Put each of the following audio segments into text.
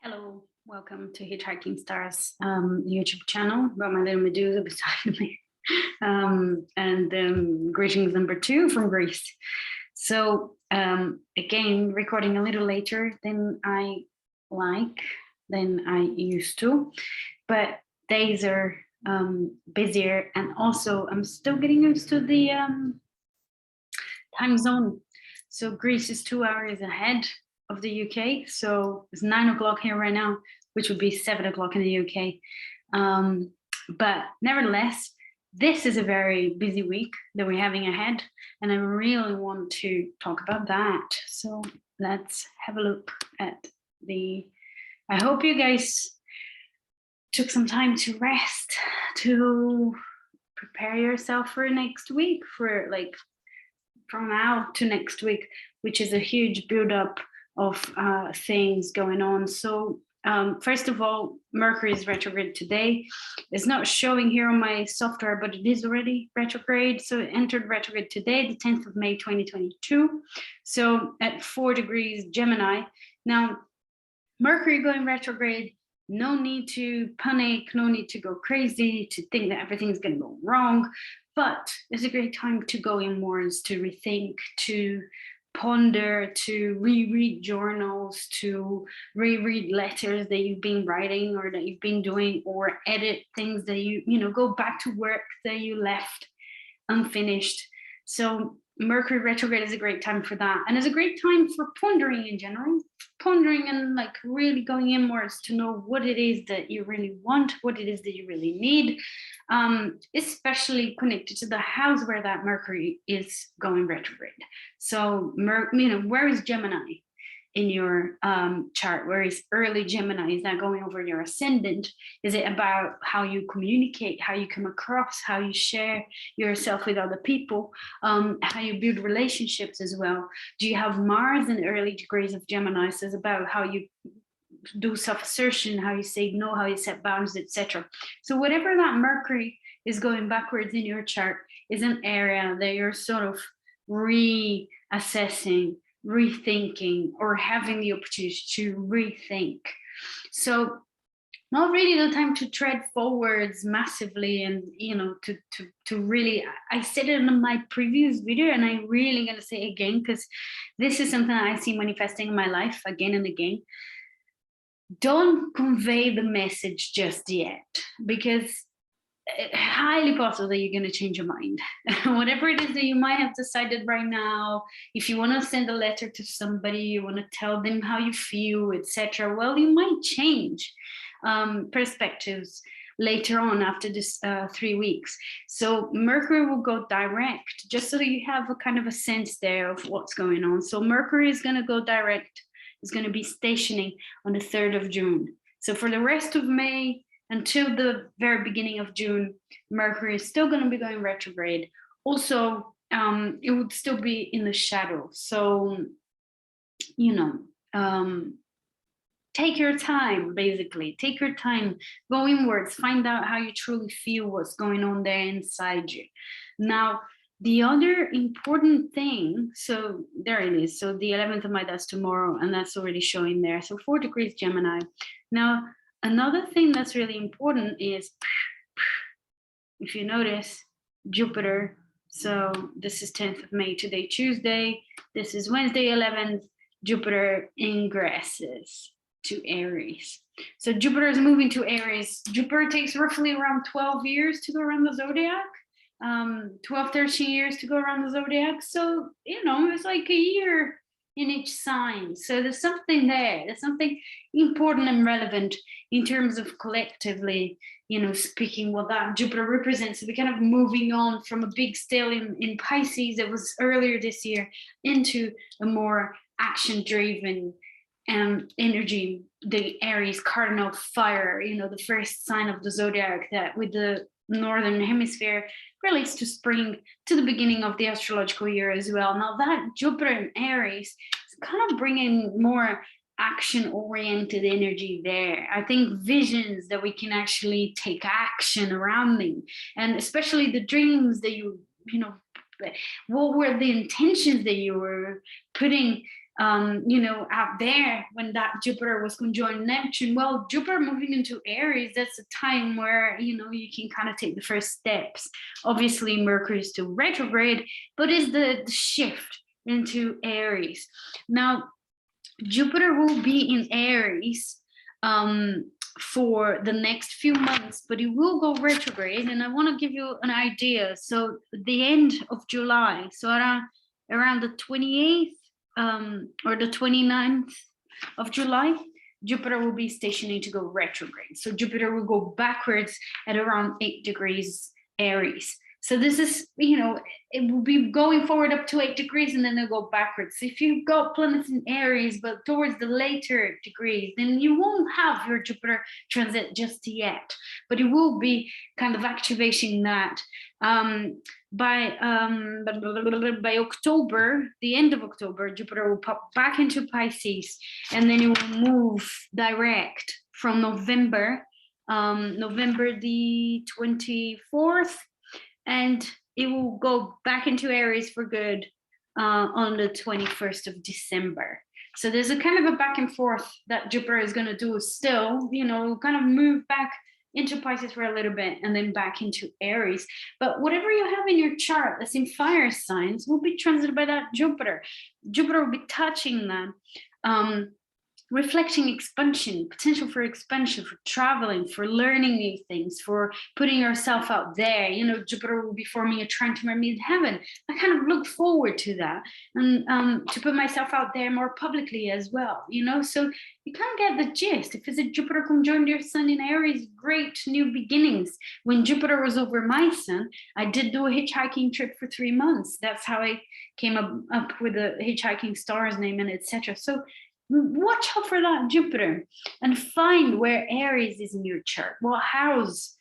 Hello, welcome to Hitchhiking Stars YouTube channel. Got my little Medusa beside me. Greetings number 2 from Greece. So again, recording a little later than I used to, but days are busier, and also I'm still getting used to the time zone. So Greece is 2 hours ahead of the UK, so it's 9 o'clock here right now, which would be 7 o'clock in the UK. But nevertheless, this is a very busy week that we're having ahead, and I really want to talk about that. So let's have a look at I hope you guys took some time to rest, to prepare yourself for next week, for like from now to next week, which is a huge build-up of things going on. So first of all, Mercury is retrograde today. It's not showing here on my software, but it is already retrograde. So it entered retrograde today, the 10th of May, 2022. So at 4 degrees Gemini. Now, Mercury going retrograde, no need to panic, no need to go crazy, to think that everything's going to go wrong. But it's a great time to go inwards, to rethink, to ponder, to reread journals, to reread letters that you've been writing or that you've been doing, or edit things that you go back to work that you left unfinished. So Mercury retrograde is a great time for that, and it's a great time for pondering in general, pondering and like really going inwards to know what it is that you really want, what it is that you really need, especially connected to the house where that Mercury is going retrograde. So where is Gemini in your chart? Where is early Gemini? Is that going over your ascendant? Is it about how you communicate, how you come across, how you share yourself with other people, how you build relationships as well? Do you have Mars in early degrees of Gemini? So it's about how you do self-assertion, how you say no, how you set boundaries, etc. So whatever that Mercury is going backwards in your chart is an area that you're sort of reassessing, rethinking, or having the opportunity to rethink. So not really the time to tread forwards massively, and to really, I said it in my previous video, and I'm really going to say it again, because this is something I see manifesting in my life again and again. Don't convey the message just yet, because it's highly possible that you're going to change your mind. Whatever it is that you might have decided right now, if you want to send a letter to somebody, you want to tell them how you feel, etc., well, you might change perspectives later on after this 3 weeks. So Mercury will go direct, just so that you have a kind of a sense there of what's going on. So Mercury is going to go direct. It's going to be stationing on the 3rd of June. So for the rest of May until the very beginning of June, Mercury is still going to be going retrograde. Also, it would still be in the shadow. So, take your time, basically. Take your time, go inwards, find out how you truly feel, what's going on there inside you. Now, the other important thing, so there it is. So the 11th of May, that's tomorrow, and that's already showing there. So 4 degrees Gemini. Now, another thing that's really important is, if you notice, Jupiter. So this is 10th of May, today, Tuesday. This is Wednesday, 11th. Jupiter ingresses to Aries. So Jupiter is moving to Aries. Jupiter takes roughly around 12 years to go around the zodiac. 12, 13 years to go around the zodiac. So, it's like a year in each sign. So there's something there. There's something important and relevant in terms of collectively, speaking what that Jupiter represents. So we're kind of moving on from a big scale in Pisces that was earlier this year into a more action-driven energy, the Aries cardinal fire, the first sign of the zodiac that with the northern hemisphere relates to spring, to the beginning of the astrological year as well. Now that Jupiter in Aries is kind of bringing more action-oriented energy there. I think visions that we can actually take action around them, and especially the dreams that what were the intentions that you were putting you know, out there when that Jupiter was conjoined Neptune. Well, Jupiter moving into Aries, that's a time where, you know, you can kind of take the first steps. Obviously, Mercury is still retrograde, but it's the shift into Aries. Now, Jupiter will be in Aries for the next few months, but it will go retrograde. And I want to give you an idea. So the end of July, so around the 28th or the 29th of July, Jupiter will be stationing to go retrograde. So Jupiter will go backwards at around 8 degrees Aries. So this is, you know, it will be going forward up to 8 degrees and then they'll go backwards. If you've got planets in Aries, but towards the later degrees, then you won't have your Jupiter transit just yet, but it will be kind of activating that. By October, the end of October, Jupiter will pop back into Pisces, and then it will move direct from November the 24th, and it will go back into Aries for good on the 21st of December. So there's a kind of a back and forth that Jupiter is going to do still, you know, kind of move back into Pisces for a little bit and then back into Aries. But whatever you have in your chart that's in fire signs will be transited by that Jupiter. Jupiter will be touching that. Reflecting expansion, potential for expansion, for traveling, for learning new things, for putting yourself out there. You know, Jupiter will be forming a trine to meet heaven. I kind of look forward to that, and to put myself out there more publicly as well, you know, so you kind of get the gist. If it's a Jupiter conjoined your sun in Aries, great new beginnings. When Jupiter was over my sun, I did do a hitchhiking trip for 3 months. That's how I came up with the hitchhiking star's name and etc. So watch out for that Jupiter and find where Aries is in your chart. What house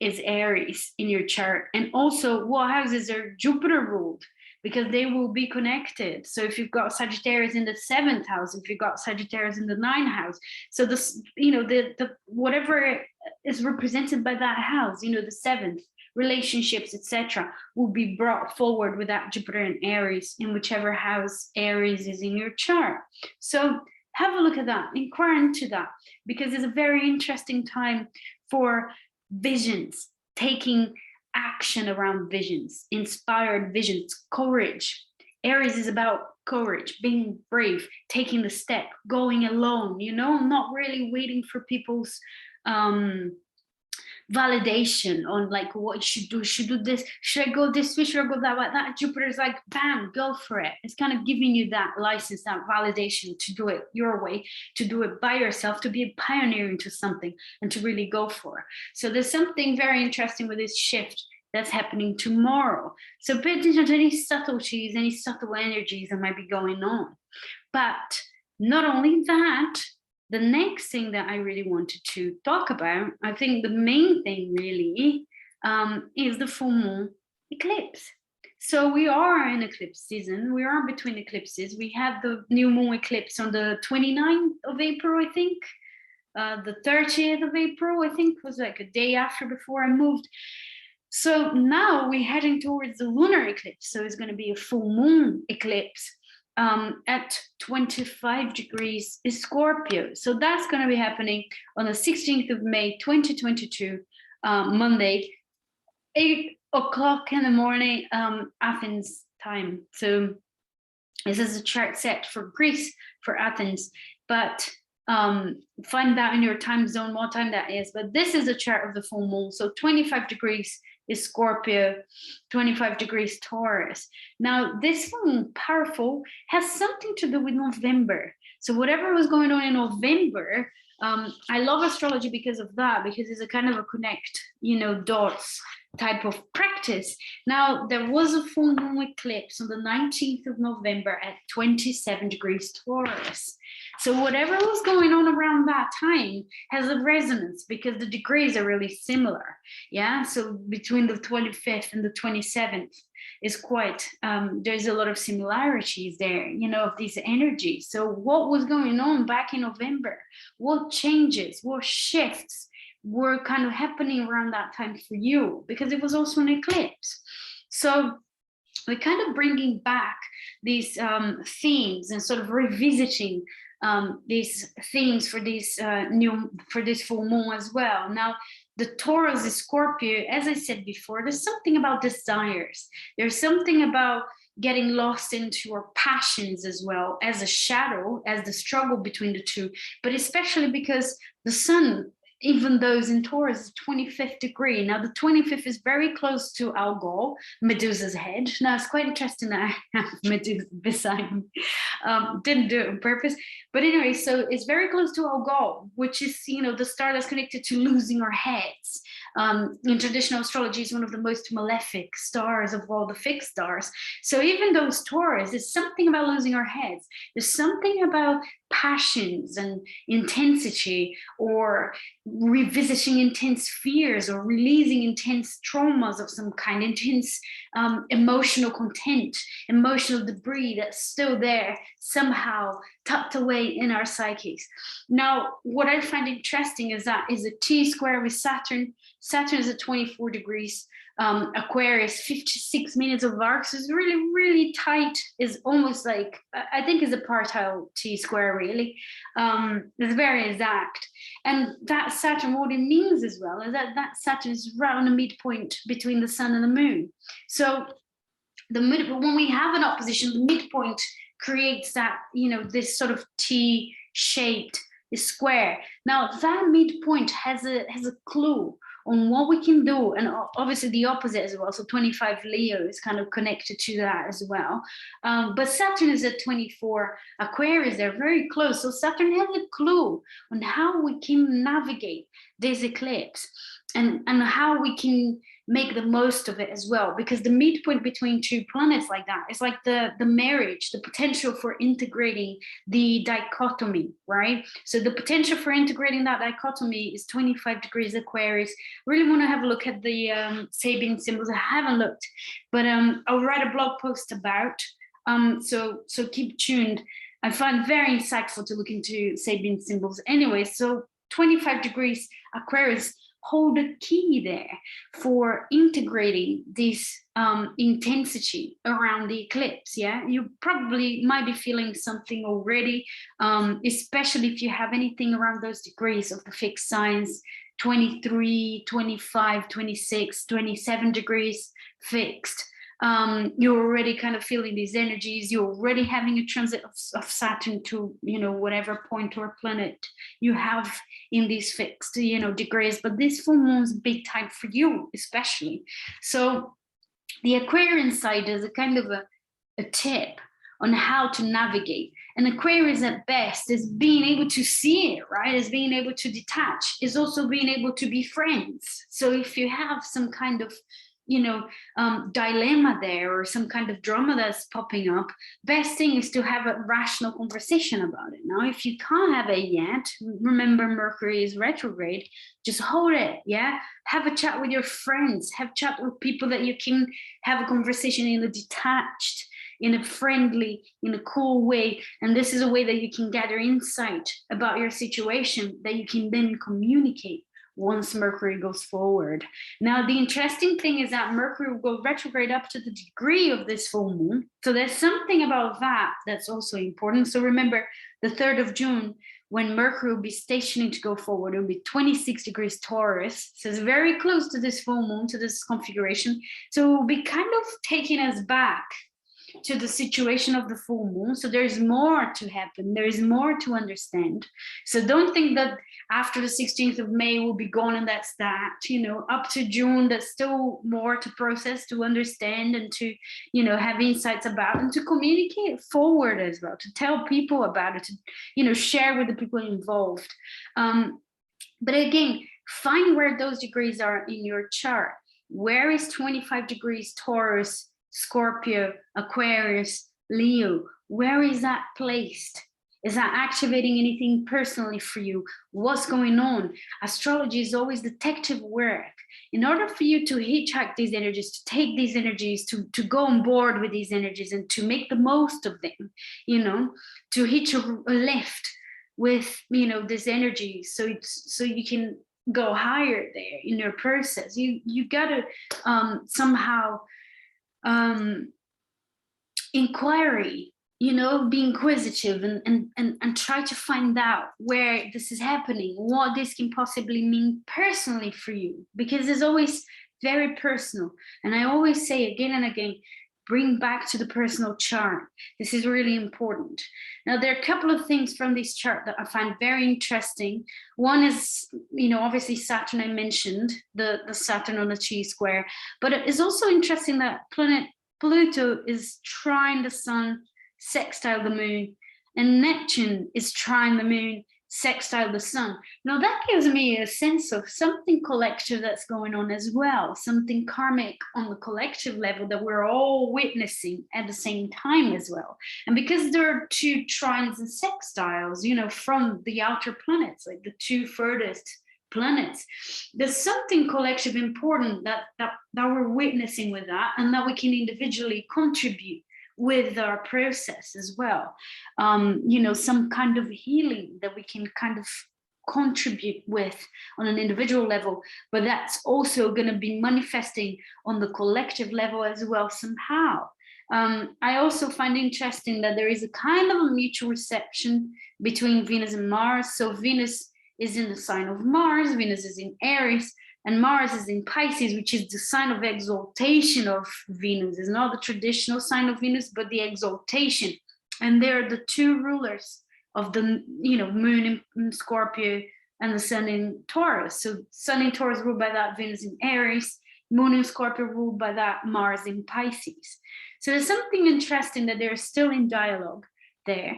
is Aries in your chart? And also what houses are Jupiter ruled, because they will be connected. So if you've got Sagittarius in the 7th house, if you've got Sagittarius in the 9th house, so this, you know, the whatever is represented by that house, you know, the 7th, relationships, etc., will be brought forward with that Jupiter and Aries in whichever house Aries is in your chart. So have a look at that, inquire into that, because it's a very interesting time for visions, taking action around visions, inspired visions, courage. Aries is about courage, being brave, taking the step, going alone, you know, not really waiting for people's validation on like what you should do this, should I go this way, should I go that way. That Jupiter is like, bam, go for it. It's kind of giving you that license, that validation to do it your way, to do it by yourself, to be a pioneer into something and to really go for it. So there's something very interesting with this shift that's happening tomorrow. So pay attention to any subtleties, any subtle energies that might be going on. But not only that, the next thing that I really wanted to talk about, I think the main thing really is the full moon eclipse. So we are in eclipse season. We are between eclipses. We had the new moon eclipse on the 29th of April, I think. The 30th of April, I think, was like a day after before I moved. So now we're heading towards the lunar eclipse. So it's going to be a full moon eclipse at 25 degrees Scorpio. So that's going to be happening on the 16th of May, 2022, Monday, 8 o'clock in the morning, Athens time. So this is a chart set for Greece, for Athens, but find out in your time zone what time that is. But this is a chart of the full moon. So 25 degrees is Scorpio, 25 degrees Taurus. Now, this one, powerful, has something to do with November. So whatever was going on in November, I love astrology because of that, because it's a kind of a connect, you know, dots type of practice. Now, there was a full moon eclipse on the 19th of November at 27 degrees Taurus. So whatever was going on around that time has a resonance because the degrees are really similar. Yeah, so between the 25th and the 27th is quite, there's a lot of similarities there, you know, of these energies. So what was going on back in November? What changes, what shifts were kind of happening around that time for you? Because it was also an eclipse. So we're kind of bringing back these themes and sort of revisiting these themes for this full moon as well. Now, the Taurus is Scorpio, as I said before, there's something about desires. There's something about getting lost into your passions as well, as a shadow, as the struggle between the two, but especially because the sun, even those in Taurus, is 25th degree. Now, the 25th is very close to Algol, Medusa's head. Now, it's quite interesting that I have Medusa beside me. Didn't do it on purpose. But anyway, so it's very close to Algol, which is, the star that's connected to losing our heads. In traditional astrology, is one of the most malefic stars of all the fixed stars. So even though it's Taurus, there's something about losing our heads. There's something about passions and intensity, or revisiting intense fears, or releasing intense traumas of some kind, intense emotional content, emotional debris that's still there, somehow tucked away in our psyches. Now, what I find interesting is that is a T square with Saturn. Saturn is at 24 degrees. Aquarius, 56 minutes of arc, so it's really, really tight. Is almost like, I think is a partile T square, really. It's very exact. And that Saturn, what it means as well is that Saturn is right on the midpoint between the sun and the moon. So when we have an opposition, the midpoint creates that, this sort of T-shaped square. Now, that midpoint has a clue on what we can do, and obviously the opposite as well. So 25 Leo is kind of connected to that as well. But Saturn is at 24 Aquarius, they're very close. So Saturn has a clue on how we can navigate this eclipse, and how we can make the most of it as well, because the midpoint between two planets like that is like the marriage, the potential for integrating the dichotomy, right? So the potential for integrating that dichotomy is 25 degrees Aquarius. Really want to have a look at the Sabian symbols. I haven't looked, but I'll write a blog post about, so keep tuned. I find very insightful to look into Sabian symbols anyway. So 25 degrees Aquarius hold a key there for integrating this intensity around the eclipse. Yeah, you probably might be feeling something already, especially if you have anything around those degrees of the fixed signs, 23, 25, 26, 27 degrees fixed. You're already kind of feeling these energies. You're already having a transit of Saturn to, whatever point or planet you have in these fixed, degrees. But this full moon's big time for you, especially. So the Aquarian side is a kind of a tip on how to navigate. And Aquarius at best is being able to see it, right? Is being able to detach, is also being able to be friends. So if you have some kind of dilemma there, or some kind of drama that's popping up, best thing is to have a rational conversation about it. Now, if you can't have it yet, remember Mercury is retrograde, just hold it. Yeah, have a chat with your friends, have chat with people that you can have a conversation in a detached, in a friendly, in a cool way. And this is a way that you can gather insight about your situation that you can then communicate once Mercury goes forward. Now, the interesting thing is that Mercury will go retrograde up to the degree of this full moon. So there's something about that that's also important. So remember, the 3rd of June, when Mercury will be stationing to go forward, it will be 26 degrees Taurus. So it's very close to this full moon, to this configuration. So it will be kind of taking us back to the situation of the full moon. So there's more to happen. There is more to understand. So don't think that after the 16th of May will be gone and that's that. Up to June, there's still more to process, to understand, and to, have insights about, and to communicate forward as well, to tell people about it, to, share with the people involved. But again, find where those degrees are in your chart. Where is 25 degrees Taurus, Scorpio, Aquarius, Leo? Where is that placed? Is that activating anything personally for you? What's going on? Astrology is always detective work. In order for you to hitchhike these energies, to take these energies, to go on board with these energies, and to make the most of them, to hitch a lift with, this energy, so you can go higher there in your process. You gotta somehow inquiry, be inquisitive and try to find out where this is happening, what this can possibly mean personally for you, because it's always very personal. And I always say again and again, bring back to the personal chart. This is really important. Now, there are a couple of things from this chart that I find very interesting. One is, obviously Saturn, I mentioned, the Saturn on the Chi square, but it is also interesting that planet Pluto is trine the sun, sextile the moon, and Neptune is trine the moon, sextile the sun. Now that gives me a sense of something collective that's going on as well, something karmic on the collective level that we're all witnessing at the same time as well. And because there are two trines and sextiles, from the outer planets, like the two furthest planets, there's something collective important that we're witnessing with that, and that we can individually contribute with our process as well. Some kind of healing that we can kind of contribute with on an individual level, but that's also going to be manifesting on the collective level as well somehow. I also find interesting that there is a kind of a mutual reception between Venus and Mars. So Venus is in the sign of Mars, Venus is in Aries, and Mars is in Pisces, which is the sign of exaltation of Venus. It's not the traditional sign of Venus, but the exaltation. And they're the two rulers of the moon in Scorpio and the sun in Taurus. So sun in Taurus ruled by that Venus in Aries, moon in Scorpio ruled by that Mars in Pisces. So there's something interesting that they're still in dialogue there.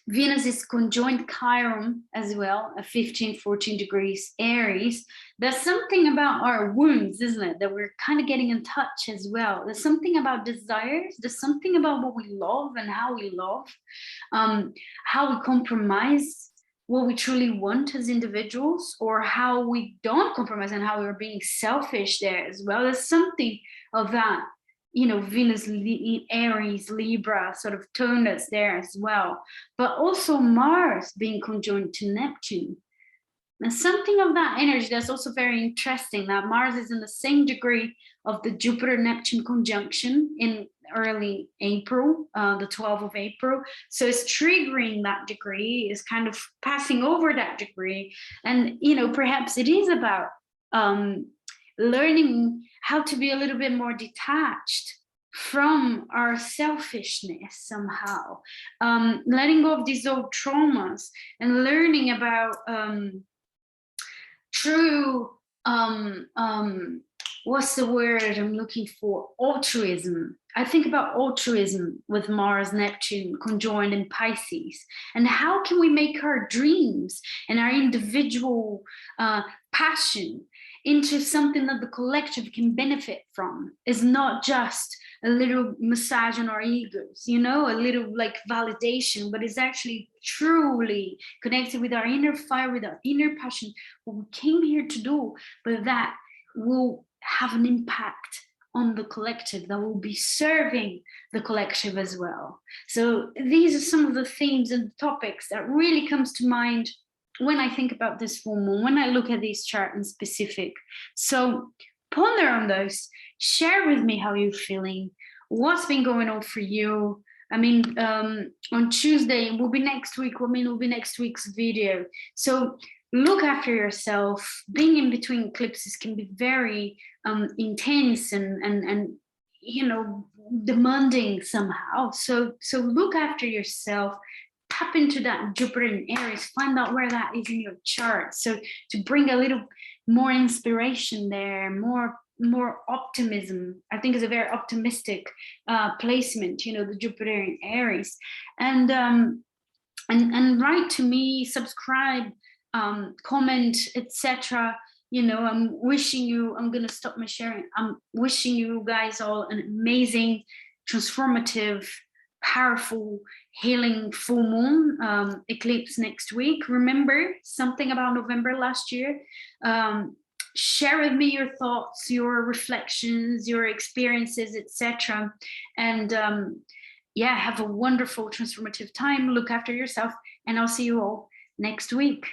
Venus is conjoined Chiron as well, at 14 degrees Aries. There's something about our wounds, isn't it, that we're kind of getting in touch as well. There's something about desires. There's something about what we love and how we love, how we compromise what we truly want as individuals, or how we don't compromise and how we're being selfish there as well. There's something of that, Venus, Aries, Libra sort of tone that's there as well. But also Mars being conjoined to Neptune. And something of that energy that's also very interesting, that Mars is in the same degree of the Jupiter-Neptune conjunction in early April, the 12th of April. So it's triggering that degree, is kind of passing over that degree. And, perhaps it is about learning how to be a little bit more detached from our selfishness somehow, letting go of these old traumas and learning about true, what's the word I'm looking for? Altruism. I think about altruism with Mars, Neptune conjoined in Pisces. And how can we make our dreams and our individual passion into something that the collective can benefit from? Is not just a little massage on our egos, a little like validation, but it's actually truly connected with our inner fire, with our inner passion, what we came here to do, but that will have an impact on the collective, that will be serving the collective as well. So these are some of the themes and topics that really comes to mind when I think about this full moon, when I look at this chart in specific. So ponder on those, share with me how you're feeling, what's been going on for you. I mean, on Tuesday will be next week. Will be next week's video. So look after yourself. Being in between eclipses can be very intense and demanding somehow. So look after yourself. Tap into that Jupiter in Aries, find out where that is in your chart. So to bring a little more inspiration there, more optimism. I think it's a very optimistic placement, the Jupiter in Aries. And write to me, subscribe, comment, etc. I'm going to stop my sharing. I'm wishing you guys all an amazing, transformative, powerful, healing full moon eclipse next week. Remember something about November last year. Share with me your thoughts, your reflections, your experiences, etc. And have a wonderful transformative time. Look after yourself, and I'll see you all next week.